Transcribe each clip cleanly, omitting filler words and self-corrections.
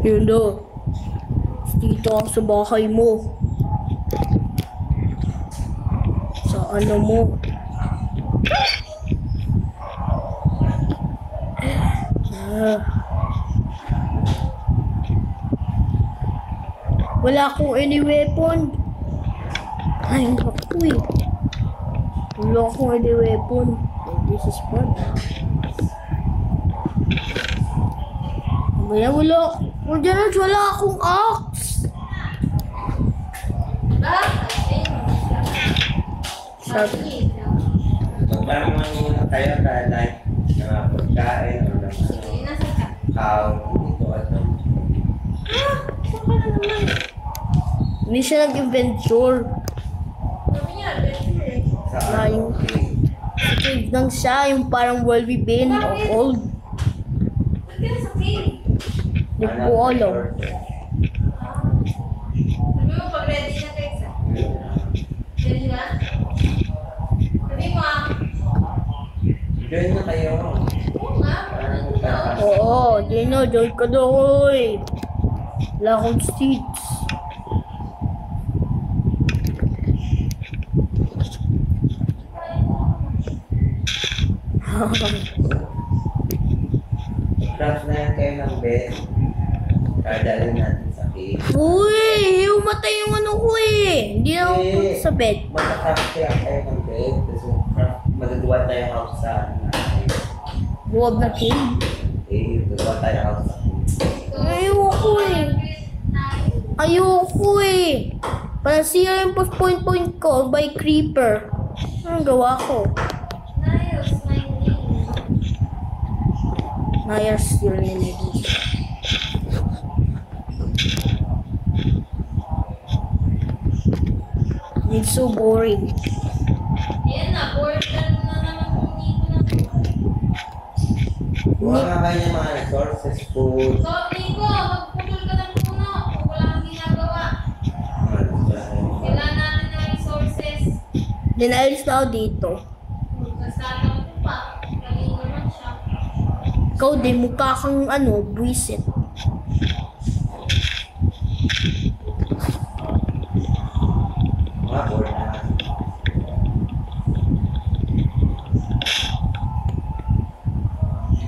Yun daw. Dito ako sa bahay mo. Sa ano mo. Wala akong any weapon. Ay, naku eh. Wala akong any weapon. This is fun. Wala akong axe. Sabi. Magparang muna tayo like pagkain o ng cow dito at Hindi siya nag-adventure. sa Yung cave lang siya, yung parang where we been of old. Hindi ko alam. Sabi mo pag ready na Texa? Ready na? Sabi mo join na kayo. Oo nga, Oo, join ka doon. Wala akong seats. Craft na yan kayo ng bed. Kadalhin natin sa cave. Uy, umatay yung ano ko eh. Hindi na ako punta sa bed. Magka-craft kaya kayo ng bed. Kasi magagawa tayo house sa Buwag na cave. magagawa tayo house sa Ayoko eh. Ayoko eh. Parang siya yung point ko by creeper. Anong gawa ko? Niles, my name. Nayas your name. It's so boring. Ayan na, board na naman kung dito na. Kuha nga kayo ng mga resources, food. So, Nico, magputol ka ng puno kung wala kang ginagawa. Kailangan natin ng resources. Dinalis na ako dito. Kasama ko pa. Galing naman siya. Ikaw din, mukha kang ano, buwisit. Mga board na.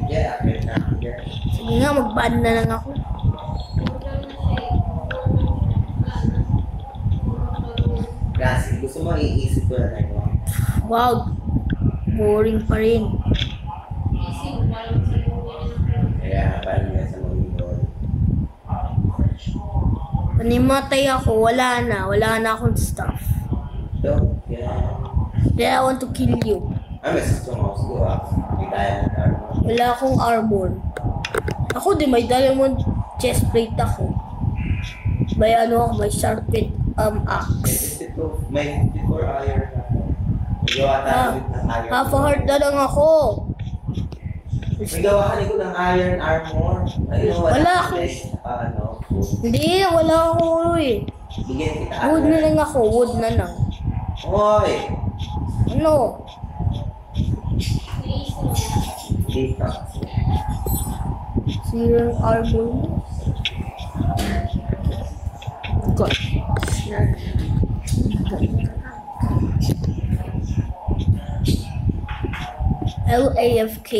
Yeah, akit na. Yeah. Sige nga, mag-ban na lang ako. Putol na siya eh. Wala na. Kasi gusto mo iisip ko na tayo. Wow, boring pa rin. Easy, walang sa loob. Kaya parang nga sa mga board. Panimatay ako, wala na akong stuff. So, yeah. Then I want to kill you. May system house ko. Hindi tayo nag-armor. Wala akong armor. Ako din, may diamond chestplate ako. May ano ako, may sharpened axe. May 54 iron na. Magawa tayo with ng iron. Half a heart na lang ako. May gawa ka ko ng iron armor. Ayun, Wala ako. flesh, ano, Hindi, wala ako eh. bigyan kita. Wood na lang ako, wood na lang. Hoy! Ano? Dito. Zero armor mo? God. LAFK.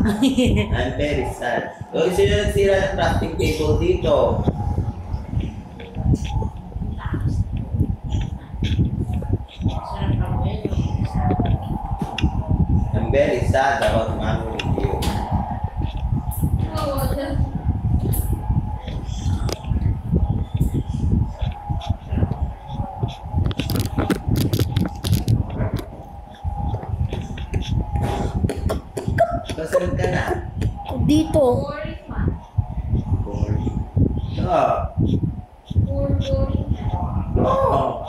I'm very sad. So, sino nagsira ng crafting table dito? I'm very sad about Manu review. Kasunod ka na. Dito. Boring man. Boring. Ah. Boring. Oh.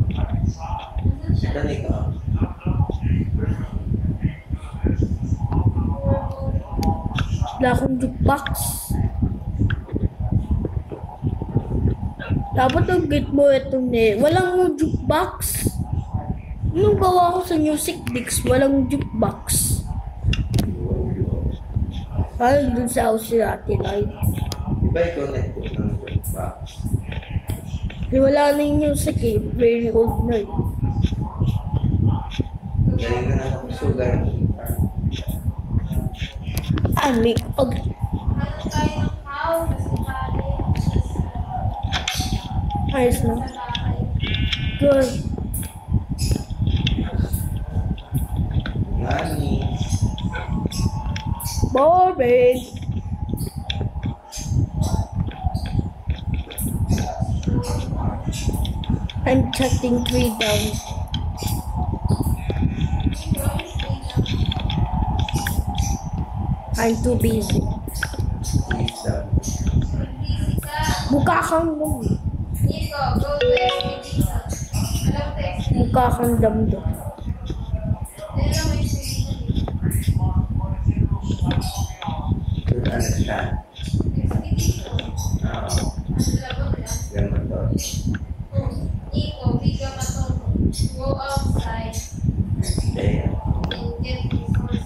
Nasaan siya? Dali ka. Wala akong jukebox. Wala Dapat ang-get mo itong walang jukebox. Anong gawa ko sa music mix? Walang jukebox. Parang dun sa house natin ay. Diba ikaw nag-put ng box? Wala na yung music eh. Very old na eh. Galing ka na ako sugar. May Ano tayo ng house? ayos na. Good. Nani? Boring. I'm chatting 3 down. I'm too busy. Isa. Mukha kang dam. Nico, go to expedition. Alam mo to expedition? Mukha kang damdam. Alam mo expedition? Don't understand. Expedition. Oo. Alam mo yan? Ganun to. Nico, bigyan ka to. Go outside Stay. and get resources.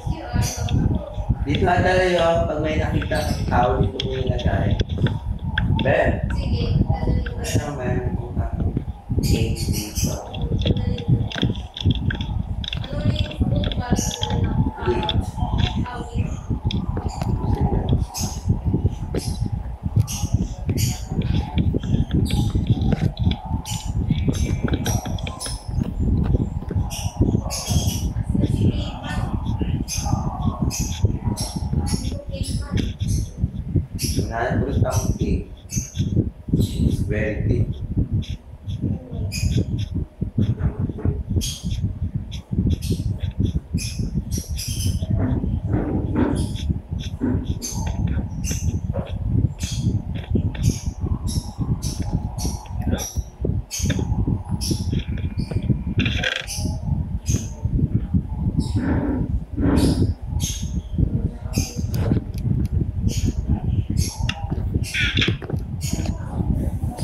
You are the Dito ata yung pag may nakita kang tao dito mo nilagay. Ben, sige, dadali ko. ano man kung change dito. Ano yung food para sa Wait. awit? Nahan ko sa cake. It's very big.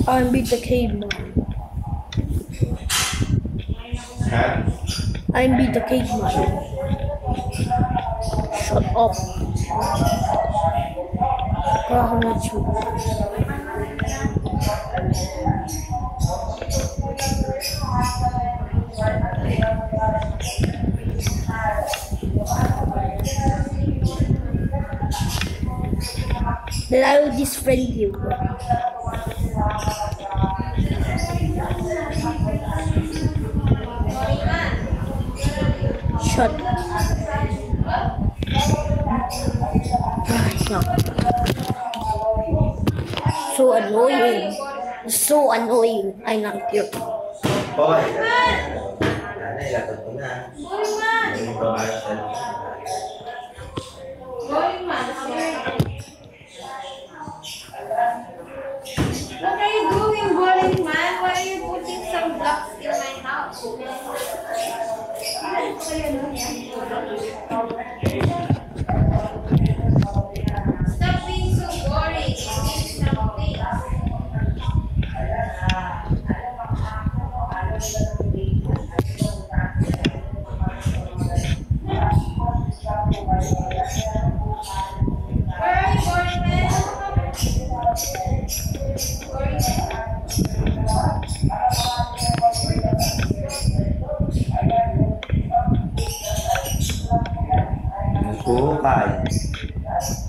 I'm beat the caveman. Ha? I'm beat the caveman. Shut up. I'm not sure. Then I will disfriend you. Shut up. No. So annoying. So annoying. I not here. Boy! Nanay, lapot ko na. Going man! Yung commercial. Going man! What are you doing, boring man? Why are you putting some blocks in my house? Stop being so boring and give some things. Where are you, boring man? Boring man? Yung kukay. Where is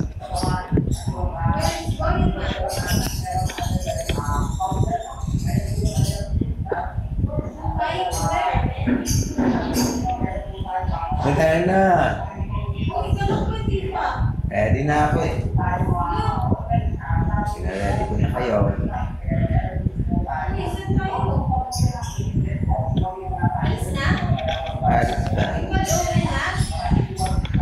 boring man? Why are you there, man? Magkano na? Oh, ikaw lang pwede pa. Ready na ako eh. Look, Sinaredy ko na kayo. listen tayo. Alis na? Alis na. Ipag-uwi na?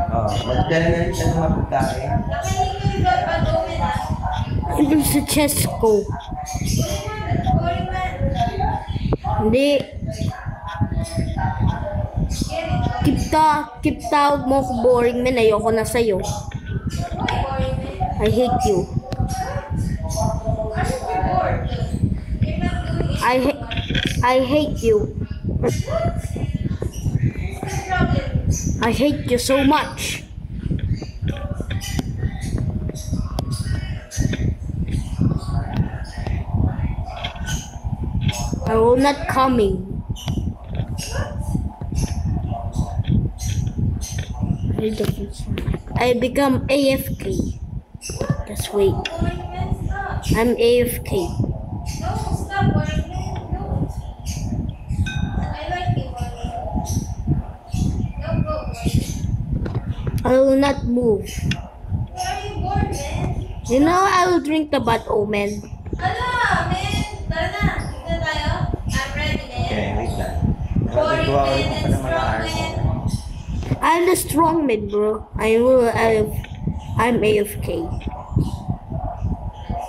Oh, magdala na rin siya ng mapagkain. Nakinig ko yung ipag-uwi na. Hindi sa chest ko. Boring man. Hindi. Get it? Keep tawag mo ako boring man. Ayoko na sa'yo. I hate you. Are you bored? You're not doing it. I hate you. What's the problem? I hate you so much. I will not coming. I become AFK. Just wait. Boring man, stop. I'm AFK. No, stop boring man. Don't. I like you, boring. Don't go, boring. I will not move. Why are you bored, man? You know, I will drink the bad omen. Ala, man. Tara na. Dito na tayo. I'm ready, man. Okay, wait lang. Boring Nagawa man ko and pa ng mga strong arrow. man. I'm the strong man, bro. I'm AFK. Let's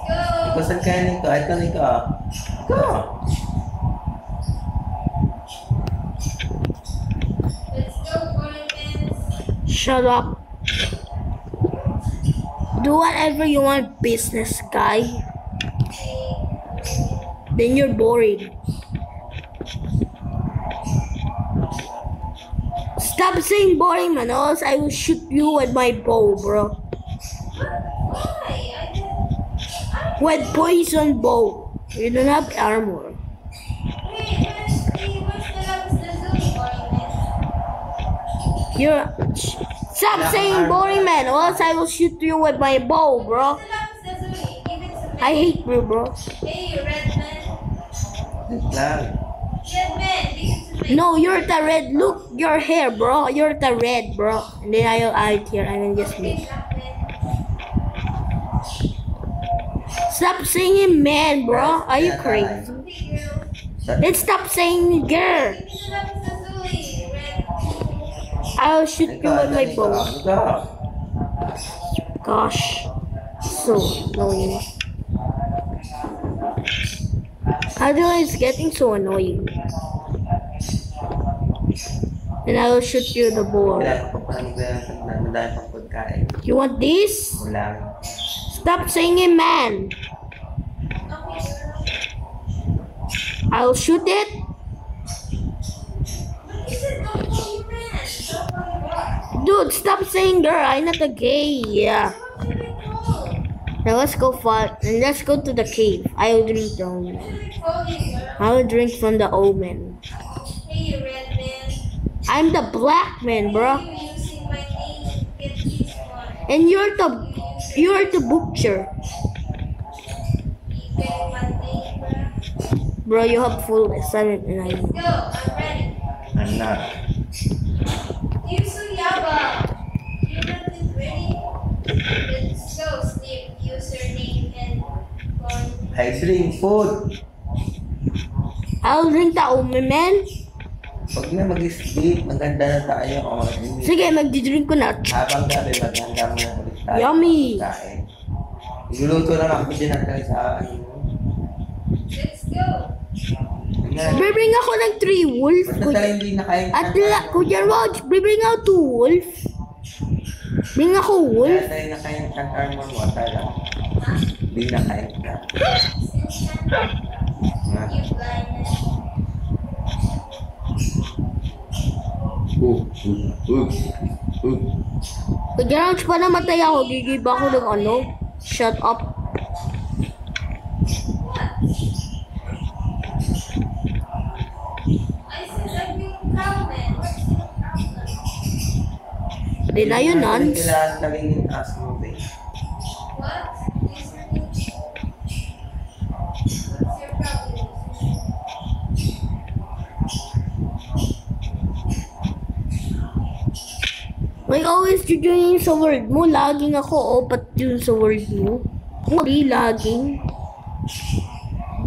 go. Kusan kaya nito? Ito nito ah. Go! Let's go, boring man. Shut up. Do whatever you want, business guy. Then you're boring. Stop saying boring, man, or else I will shoot you with my bow, bro. Why? With poison bow. You don't have armor. Wait, where's the lapis lazuli, boring man? You're... Stop saying boring, man, or else I will shoot you with my bow, bro. Where's the lapis lazuli? Give it to me. I hate you, bro. Hey, you red man. Wait lang. Red man, give it to me. No, you're the red. Look, your hair, bro. You're the red, bro. And then I'll add here and then just Okay, me. black man. Stop saying man, bro. Are you crazy? Hey, girl. Sa- Let's stop saying girl. Give me the lapis lazuli, red. I'll shoot you with my Ito, bow. ito. Gosh. So annoying. I don't know, it's getting so annoying. Then I will shoot you the board. Wala ko pa madami pang pagkain. You want this? Wala. Stop saying man. Okay, girl. I'll shoot it. But you said don't call you man. Don't call you what? Dude, stop saying girl. I'm not a gay. Yeah. What should I call? Now let's go let's go to the cave. I will drink the omen. What should I call you, girl? I will drink from the omen. Hey, you red man. I'm the black man, bro. You using my name to get this one. And you're the butcher. You getting my name, bro? Bro, you have full assignment and I Go, I'm ready. I'm not. You so yaba. You're not this ready. Let's go, Steve. Use your name and corn. I drink food. I'll drink the omen, man. Huwag na mag-sleep. Maganda na tayo. Sige, magdi-drink ko na. Habang gabi, maghanda mo na ulit tayo. Yummy. Kain. Iguluto na lang ako din natin sa ano. Let's go. Ganyan. Bibring ako ng 3 wolf. Ba't na tayo hindi nakain? At Kuya Rog, bibring ako 2 wolf. Bring ako Kaya wolf. tayo nakain ng armor mo. Tala. Hindi nakain ka. Ha? You blind man. Kuya Rog, pa namatay ako. Gigiba ako ng ano. Shut up. I said I'm being proud man. What's the problem? Di na yun, Nance. Kailangan laging yung ask mo, babe. What? What's your problem? Like always, yun sa word mo. Laging ako, opat yun sa word mo. Hindi, laging.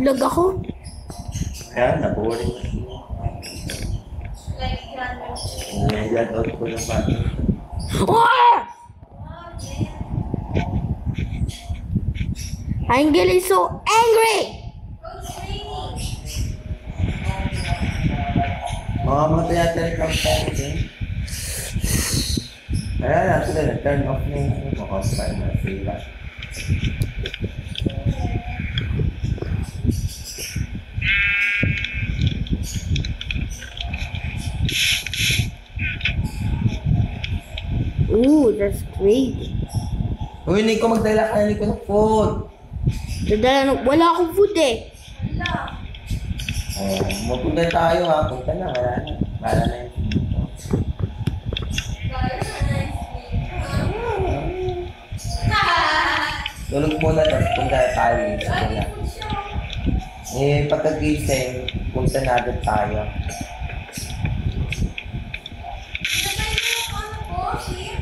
Lag ako. Kaya na-boring. Like Cameron. Nag-out out ko na ba? Ah! Oh, man. I'm getting so angry! Oh, it's raining. Mamamatay natin ang countdown din. Kaya natin na turn off na yung hostile na sila. Ooh, that's great. Uy, Nico, magdala ka na Nico ng food. Wala akong food eh. Wala. Mapunta tayo ha. Punta na, wala na. Wala na yun. Gaya na nice name. Tulog muna, tapos punta tayo sa Ay, muna. food siya. Pagkagising, punta na agad tayo. Nagay mo yung ano po, sheep?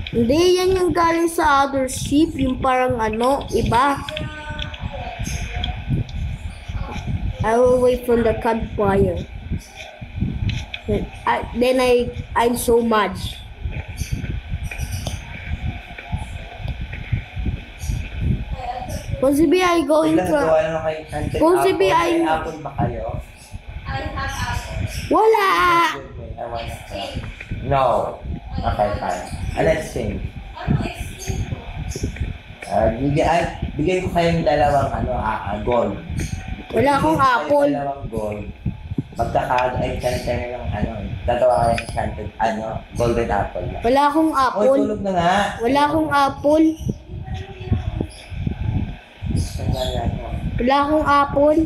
Hindi, yan yung galing sa other ship. Yung parang ano, iba. I will wait from the campfire. I'm so mad. Possibly I going Ilan from... gawa naman kayo? Hunted Possibly apple. I- May apple ba kayo? I have apple. Wala! I want Exchange. No. Okay, fine. Let's change. Ano exchange po? Bigay ko kayong dalawang gold. Wala akong Bigay ko kayong apple. dalawang gold. Magkaka-enchant kayo ng gagawa kayo ng enchanted, golden apple. Wala akong Oy, apple. tulog na nga. Wala akong apple. Wala akong apple.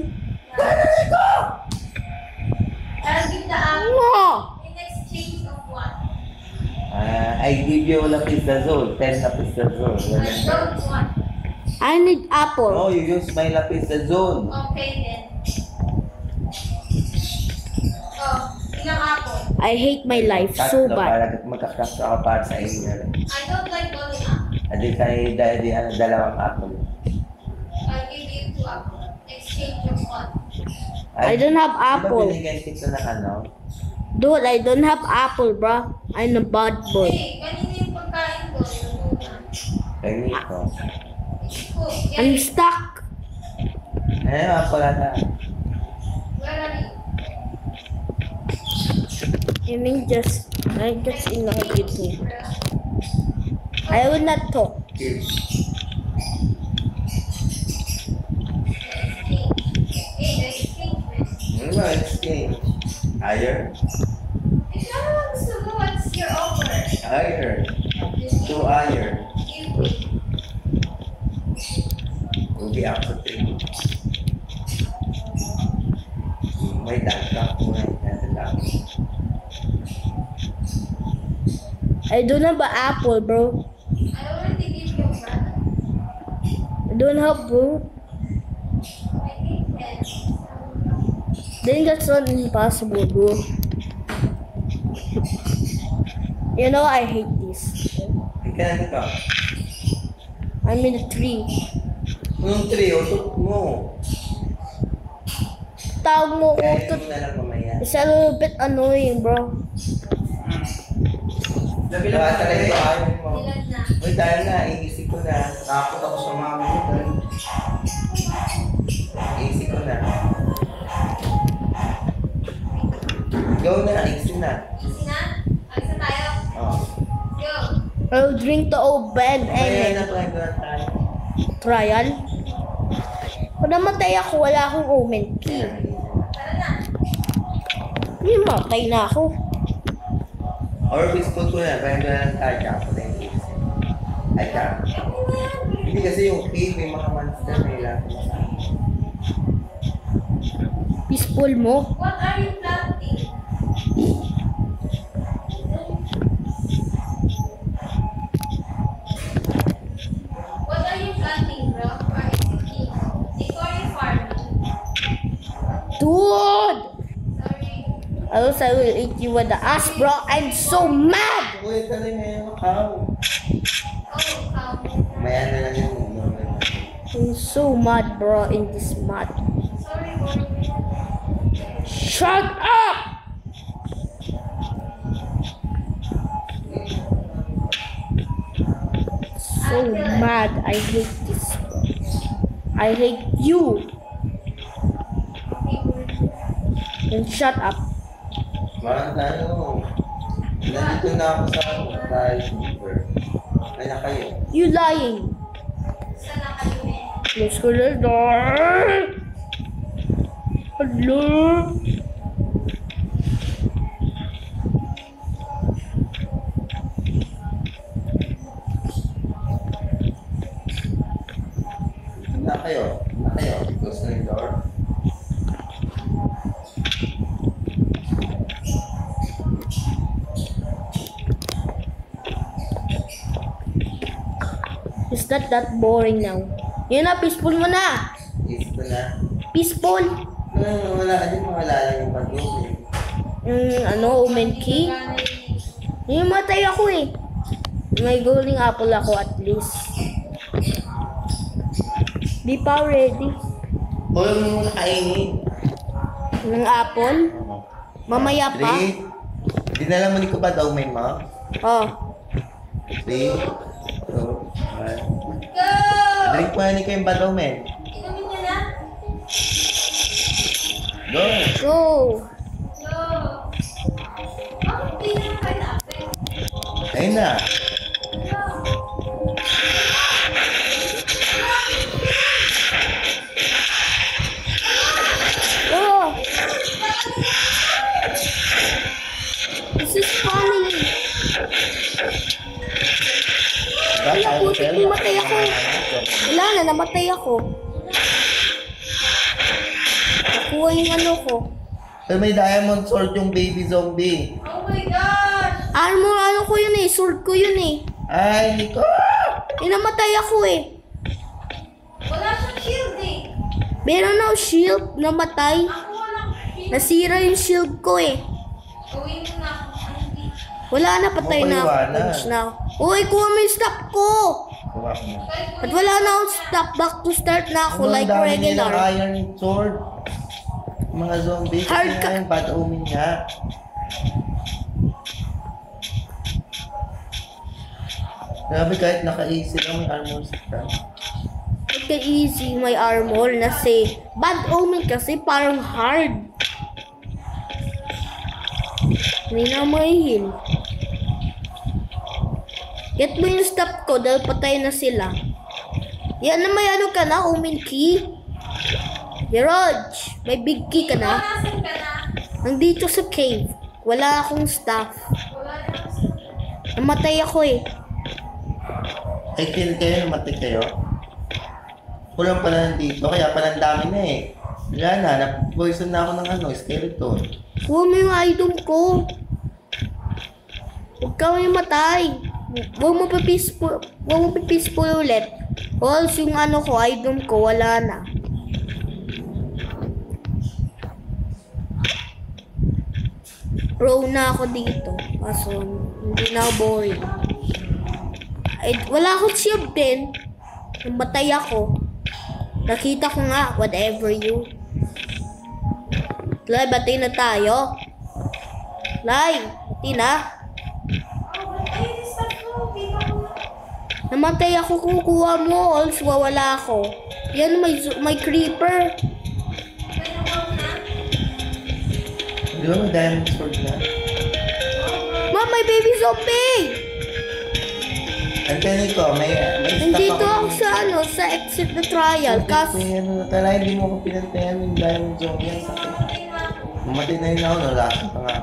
I'll give the apple No! in exchange of what? I give you lapis lazuli, 10 lapis lazuli. I don't want. I need apple. Oh, you use my lapis lazuli. Okay then. Oh, ilang apple? I hate my life so Tatlo, bad. para magkakras ako para sa inyo. I don't like golden apple. Adi kayo dalawang apple. I'll give you 2 apple. Exchange of what? I don't have apple. Di ba binigyan kita ng Dude, I don't have apple, bro. I'm a bad boy. Hey, kanina yung pagkain ko. Yung muna. Ganito. Cook. I'm Yan. stuck. Apple ata. Where are you? I just invite you to. I will not talk. Ano ba? Exchange. Higher? If you ever wants to go, what's your offer? Higher. Two higher. Will be up to 3. May dagdag po na lang. I don't have an apple, bro. I already gave you a brother. I don't have, bro. I think that. Then that's not impossible, bro. You know, I hate this. Ika na dito. I'm in a tree. Yung 3, utok mo. Tawag mo ko Kaya to. mo na lang mamaya. It's a little bit annoying, bro. Diba talaga ayaw mo. Ilan na? Uy, dahil na, iisip ko na. Takot ako sa mama mo. Iisip ko na. Go na, iisip na. Easy na? Alis na tayo? Oh. Go! I'll drink the old bed Mamaya na and try ko na tayo. trial. Kung namatay ako, wala akong omen key. Tara na! Hindi, matay na ako. Or biskot ko na, kaya na lang tayo. Kapo na yung iisip. Ay, kapo. Okay na yan. Hindi kasi yung cave, may mga monster na ilang. Peaceful mo. What are you planting? What are you planting, bro? Or is it me? Ikaw yung farming. Dude! Sorry. Else I will eat you with the ass, bro. I'm so mad! Uy, tali na yung cow. Oh, cow. May ano lang yung normal. I'm so mad, bro, in this mud. Sorry, boy. Shut up! So mad. I hate this. I hate you. And shut up. Parang tayo. Nandito na ako sa tayo super. Ay na kayo. You lying. Saan na kayo eh? Let's go to the door. Hello. Na kayo. Na kayo. Close na yung door. Is that boring now? Yun na, peaceful mo na. Is ko na. Peaceful. Wala ka din. Wala lang yung pag-uwi. Omen key. Yung matay ako eh. May golden apple ako at least. Di pa ready. O yung muna kainin. Ng apple? Mamaya pa? 3. Dinala mo ni ko ba daw may ma? Oh. 3, 2, 1. Go! Drink mo ni kayong ba daw men? Inumin niya na? Go! Go. Go! Bakit di naman kayo na-affect? Ayun na. Oh. This is funny. Wala, putik, namatay ako. Wala na, namatay ako. Nakuha yung ano ko. So may diamond sword yung baby zombie. Oh my gosh! Armor, ano ko yun eh. Sword ko yun eh. Ay, hindi ko! Namatay ako eh. Wala siyang shield eh. Meron na shield, namatay. Ako walang shield. Nasira yung shield ko eh. Gawin mo na ako. Hindi. Wala na, patay na ako. Mapaliwanag. Punch na ako. Uy, kuha mo yung stop ko. Kuha ko na. At wala na akong stop. Back to start na ako like Ang dami nilang regular. iron sword. Mga zombie. Hard Kasi ka- nga yung bad omen niya. Grabe kahit naka-easy lang may armor set ka. Okay, easy may armor na say bad omen kasi parang hard. Hindi na may heal. Get mo yung stop ko dahil patay na sila. Yan na may ano ka na, omen key. Yaroj, may big key ka na. Nasaan ka na? Nandito sa cave. Wala akong staff. Wala na ako. Namatay ako eh. Ay, kill kayo, namatay kayo. Kulang pala nandito, kaya pala ang dami na eh. Wala na, na-poison na ako ng ano, skeleton. Huwag mo yung item ko. Huwag ka may matay. Huwag mo pa-peaceful ulit. O else yung ano ko, item ko, wala na. Pro na ako dito. Kaso, hindi na ako boring. Ay, wala akong shield din. Namatay ako. Nakita ko nga, whatever you. Lai, bati na tayo. Lai, bati na. Ay, stop mo. Kita ko na. Namatay ako, kukuha mo. Also, wala ako. Yan, may creeper. May nakuha na. Di ba may diamond sword na? Ma, may baby zombie! Antayin ko, may stuff Nandito ako sa ano, sa exit na trial. Kaso, May ano na tala, hindi mo ako pinantayan yung diamond zombie. Ang sakit. Mamatay na ako. Mamatay na yun ako, nalasan pa nga.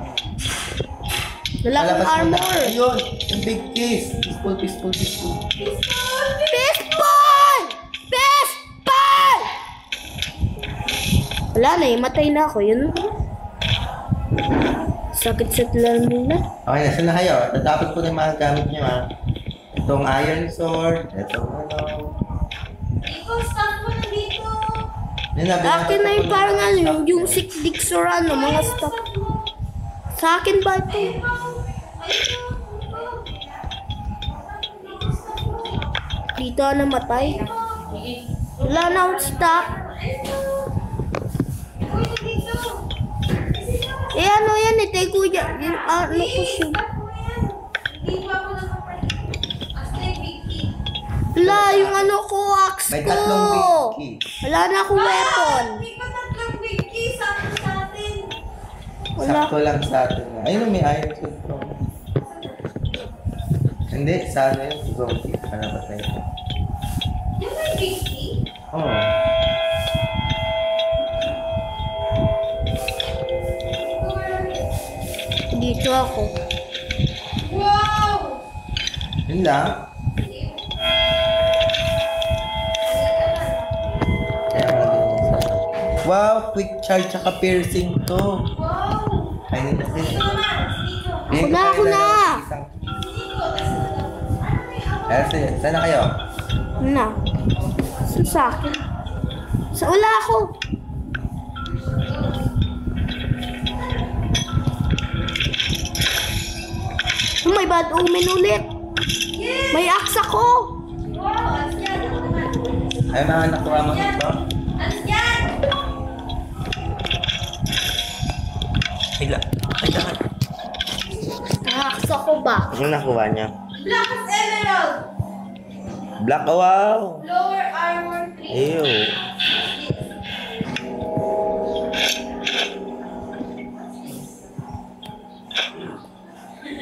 wala akong Lalabas mo na. armor. Ayun, yung big kiss. Peaceful, peaceful, peaceful. Pistol! Pistol! Wala na, matay na ako. Yun. Sakit sa muna. Okay na, saan na kayo? Tatapos ko na yung mga gamit niyo ha. Itong iron sword, itong ano. Ikaw, stop mo na dito. Akin na yung parang ano, yung sikdiks or ano, mga stuff. Sa akin ba ito? Dito na namatay. Wala na akong stop. Eh ano yan eh, take ko yan. Yung ano ko siya. Wala, yung ano ko, axe May ko. tatlong big key. Wala na akong weapon. Hindi pa tatlong big key sa atin. Wala. Sakto lang sa atin. Ayun, may iron sword. Hindi, sa ano yun? Zombie. Ano ba tayo? Yung may big key? Oo. Dito ako. Wow! Yun lang. Kaya wala din sa... Wow! Quick charge tsaka piercing to. Wow! Ay, hindi kasi. Dito naman, dito. Ako na! Dito, tas ano may ako? Sige, saan na kayo? Na. Sa akin. Wala ako. Oh, may bad omen ulit. Yes! May axe ako. Wow! Alis yan! Ano naman? Ay, mga nakuha mo ito. Alis yan! Ay, lahat. Axe ako ba? Ano nakuha niya? Black as emerald! Black, oh, wow! Lower armor 3. Ew.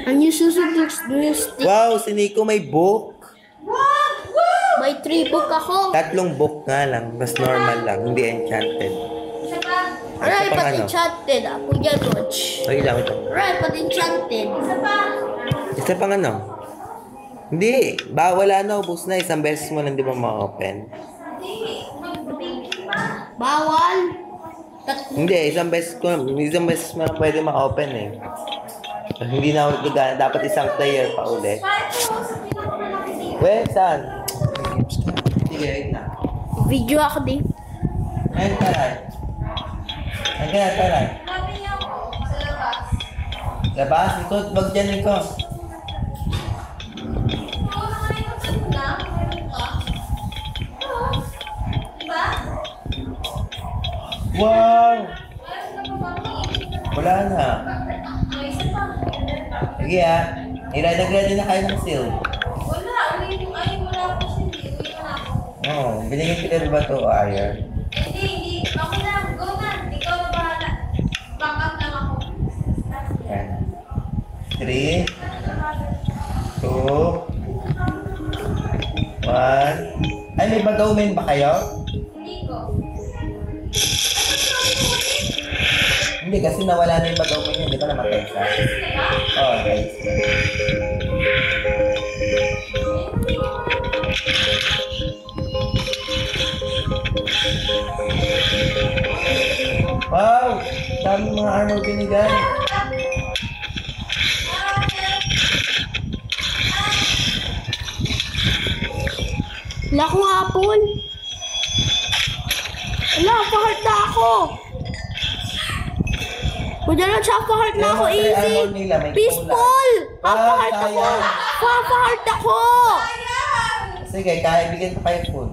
Ang yung susunod yung stick. Wow, si Nico may book. Wow! Wow! May 3 book ako. 3 book nga lang. Mas normal lang, hindi enchanted. Isa pa. Aray, Isa pang pati ano? enchanted. Ako dyan, Dodge. Ay, lang ito. Aray, pati enchanted. Isa pa. Isa pang ano? Hindi. Wala na, ubus na. Isang beses mo lang di ba ma-open? Hindi. Mag-big pa. Bawal. Hindi, isang beses mo lang pwede ma-open eh. Hindi na ulit gagana. Dapat isang player pa ulit. Five po sa pinakamalaki dito. Wait, saan? Sige, wait na. Video ako din. Ayun, taray. Ayun, taray. Sabi niya ako sa labas. Labas, ikot. Wag dyan, ikot. Oo, nakalimutan mo na. Meron pa. Oo. Diba? Wow! Wala sila pa bang Wala na. May isa pa. Sige ah. Nag-ready na kayo ng seal. Wala. Ay, wala pa siya. Hindi. Uwi ko na ako. Oo. Binigyan kita ba ito o iron? Hindi. Ako na. Go na. Ikaw na bahala. Back up lang ako. Yan. 3, 2, 1. Ay, may bag-omen ba kayo? Hindi ko. Hindi, kasi nawala na yung bag-omen niya. Di ba namatay siya? Oo, guys. Wow! Dami mga armor binigay. Wala akong apple. Wala, pa-heart na ako. Kung dyan lang siya, pa-heart na ako, Yung mga easy. armor nila, may Peaceful. Ah, Pa-heart ako. sayang. Pa-heart ako. Sige, kaya bigyan ko kayo food.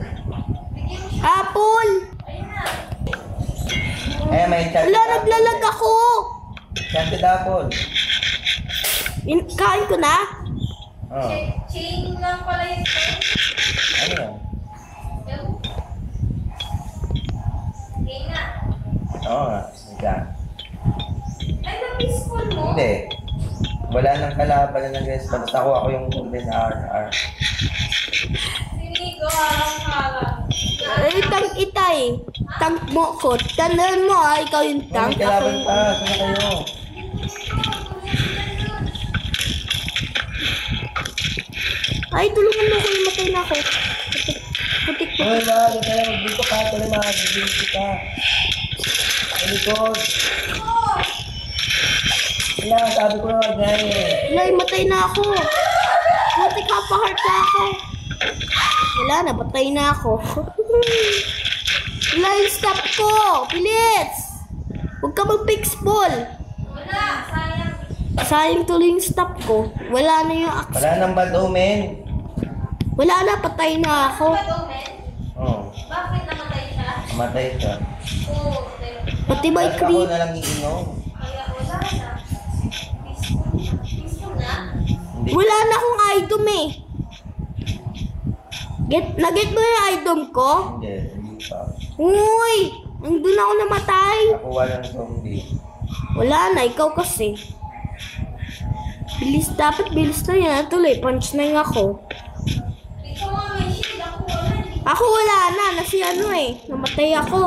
Apple. Eh, may enchanted Wala, apple naglalag eh. ako. Enchanted apple. Kain ko na. Oo. Chain lang pala yung Ano yan? Okay na. Oo nga. Sige. Ay, na-peaceful mo? Hindi. Wala nang kalaban na nag-response. Basta ako yung golden RR. Hindi ko harang-harang. Ay, tank itay. Tank mo ko. Tandaan mo ikaw yung May tank. Ako kalaban yung... pa. Saan na kayo? Ay, tulungan mo ko yung matay na ako. Putik po. Hoy, wag ka lang. Dito ka. Tuloy mga bibili kita. Ay, likod. Wala, sabi ko na wag nga eh. Wala, matay na ako. Putik ka pa heart na ako. Wala, nabatay na ako. Wala yung stop ko. Bilis. Huwag ka mag-fix ball. Wala, sayang. Sayang tuloy yung stop ko. Wala na yung axe. Wala nang bad omen. Wala na, patay na ako. Ba't omen? Oo. Bakit namatay siya? Matay ka. Oo, Pati may Ba't ako creep. na lang iinom? kaya wala na. Peaceful. Peaceful na? Hindi. Wala na akong item eh. Nag-get mo yung item ko? Hindi pa. Uy! Nandun ako namatay. Nakuha ng zombie. Wala na, ikaw kasi. Bilis, dapat bilis na yan. Tuloy, punch na yung ako. Ikaw nga may shield. Ako wala. Ako wala na, nasi ano eh. Namatay ako.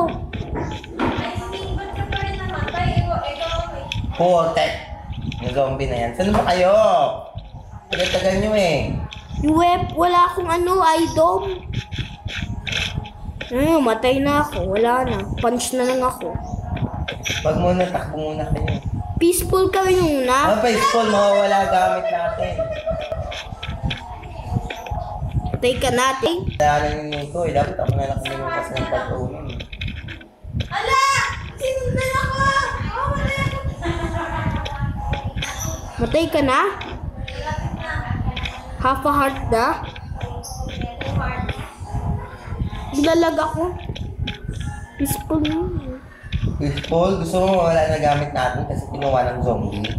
Ay, hindi. Ba't ka pa rin namatay? Ikaw may... Putek. Yung zombie na yan. Saan ba kayo? Tagal-tagal nyo eh. Yung web, wala akong ano, idom. Ayun, matay na ako. Wala na. Punch na lang ako. Pag muna, takbo muna kayo. Peaceful kami muna. Mga baseball, mawawala gamit natin. Patay ka natin. Kaya lang yung ko eh. Dapat ako na lang kuminukas ng patuloy. Ala! Sinundan ako! Wala ako. Matay ka na? Malapit na. Half a heart na? Nilalag ako. Peaceful mo. Baseball, gusto mo mawala na gamit natin kasi kinuha ng zombie.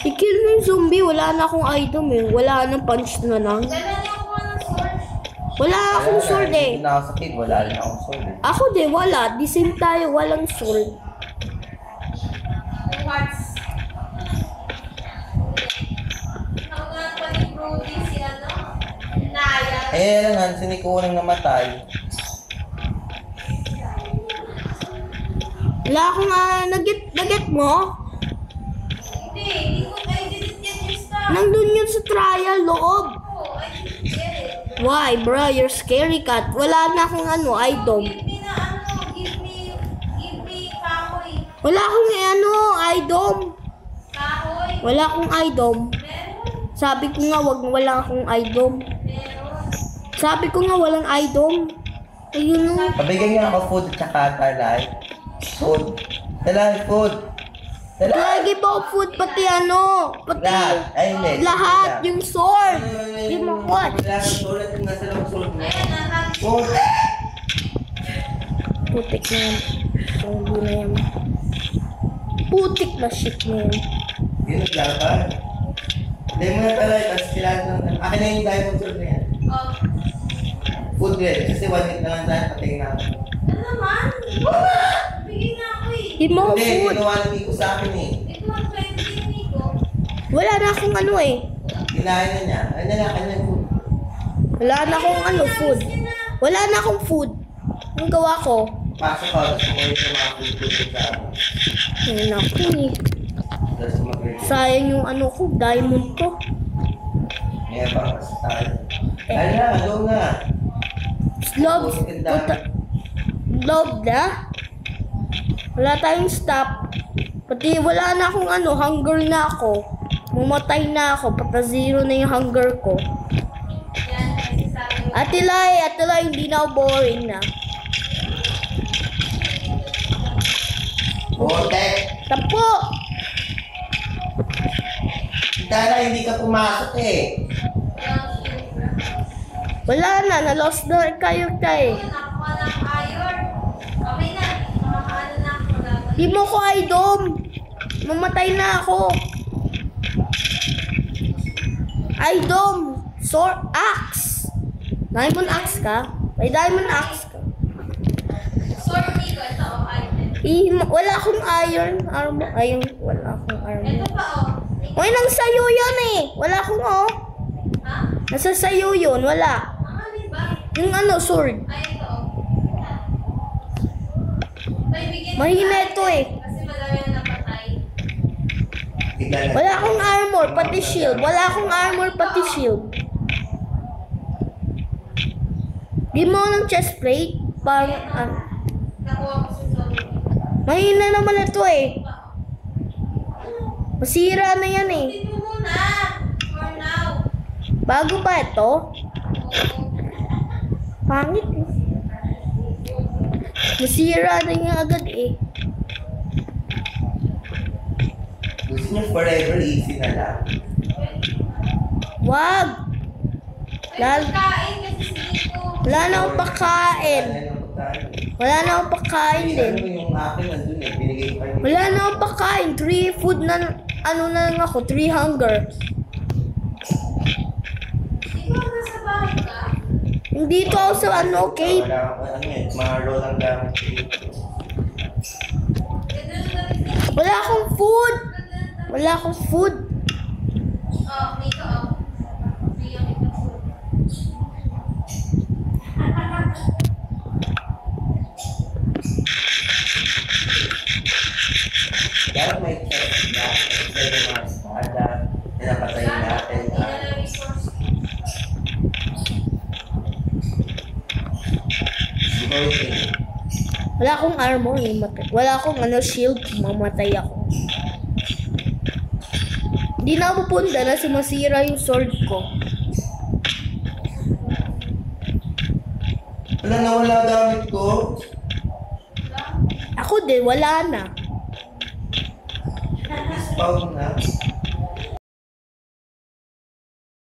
I-kill mo yung zombie. Wala na akong item eh. Wala na punch na lang. Dala niyo ako ng sword. Wala akong sword eh. Hindi na ako sa kid, wala rin akong sword eh. Ako din, wala. Di same tayo. Walang sword. Ng hearts. Ako nga pa ni Brody si ano? Naya. Eh, lang, si Nico nang namatay. Wala akong nag-get mo? Hindi ko, I didn't get your stuff. Nandun yun sa trial, loob. Oh, I didn't get it. Why, bro? You're scary cat. Wala na akong ano, item. Give me na ano, give me kahoy. Wala akong item. Kahoy. Wala akong item. Meron. Sabi ko nga, wala akong item. Meron. Sabi ko nga, walang item. Ayun o. Pabigyan niya ako food at saka talay. Food. Talay, food. Talay. Lagi ba food, pati ano? Pati Lahat. Ay, hindi. lahat, yung sword. Di mo what? Wala kang sulat. Nasa lang sulat mo. Ayan, nahag. Food. Putik na yan. Zombie na yan. Putik na shit na yan. Yun, naglaban. Hindi mo na talay. Tapos kailangan ng... Akin na yung diamond sword na yan. Oh. Food red. Kasi 1 minute na lang tayo. Patingin na ako. Ano naman? Bigyan na ako eh. Di mo Hindi, food. ginawa ng Nico sa akin eh. Ito ang 20 Nico. Wala na akong ano eh. Kinain na niya. Ano na kanya food. Wala na akong ano, food. Wala na akong food. Anong gawa ko? Pasok ako. Gusto ko yung mga food sa akin. Ayun ako eh. Tapos mag-ready. Sayang yung ano ko, diamond ko. Ngayon pa kasi tayo. Ay na, go na. Love, love na? Wala tayong stop. Pati wala na akong ano, hunger na ako. Mumatay na ako, pata-zero na yung hunger ko. Yan, kasi sabi mo. Ate Lai, hindi na ako boring na. Botek! Tampo! Dara, hindi ka pumasok eh. Wala na, na-lost na kayo tayo. Nakakuha ng iron. Okay na. Makakaano na ako. Di mo ko idom. Mamatay na ako. Idom. Sword, axe. Diamond axe ka? May diamond axe ka. Sword Nico, ito oh, iron. Wala akong iron armor. Ayun, wala akong armor. Ito pa oh. Uy, nang sayo yun eh. Wala akong oh. Ha? Nasa sayo yun, wala. Ang alin ba? Yung ano, sword. Ay, ito oh. Tay, bigyan Mahina kita ito eh. Kasi madami na napatay. Wala akong armor, pati shield. Wala akong armor, pati shield. Di mo ng chest plate? Parang, Nakuha ko sa zombie. mahina naman ito eh. Masira na yan eh. Tingnan mo muna. For now. Bago pa ito? Oo. Pangit eh. Masira na yan agad eh. Gusto niyo forever easy na lang. Wag! Ay, pagkain kasi si Nico. Wala na akong pagkain. Wala na akong pagkain din. Ano yung akin nandun eh. Binigay ko kayo. Wala na akong pagkain. 3 food na, ano na lang ako, 3 hunger. Ikaw nasa bahay ka? Dito ako sa ano, cave. Wala akong ano eh. Mga roll ang gamit ko dito. Ganda na rin si Nico. Wala akong food. Ganda na. Wala akong food. Dito ako. Bigyan kita food. Dapat may test na. Pwede mga espada. Napatayin natin. Hindi na lang resource. Voting. Wala akong armor eh. Wala akong shield. Mamatay ako. Hindi na ako pupunta na sumasira yung sword ko. Wala na wala gamit ko. Ako din, wala na. Spawn na.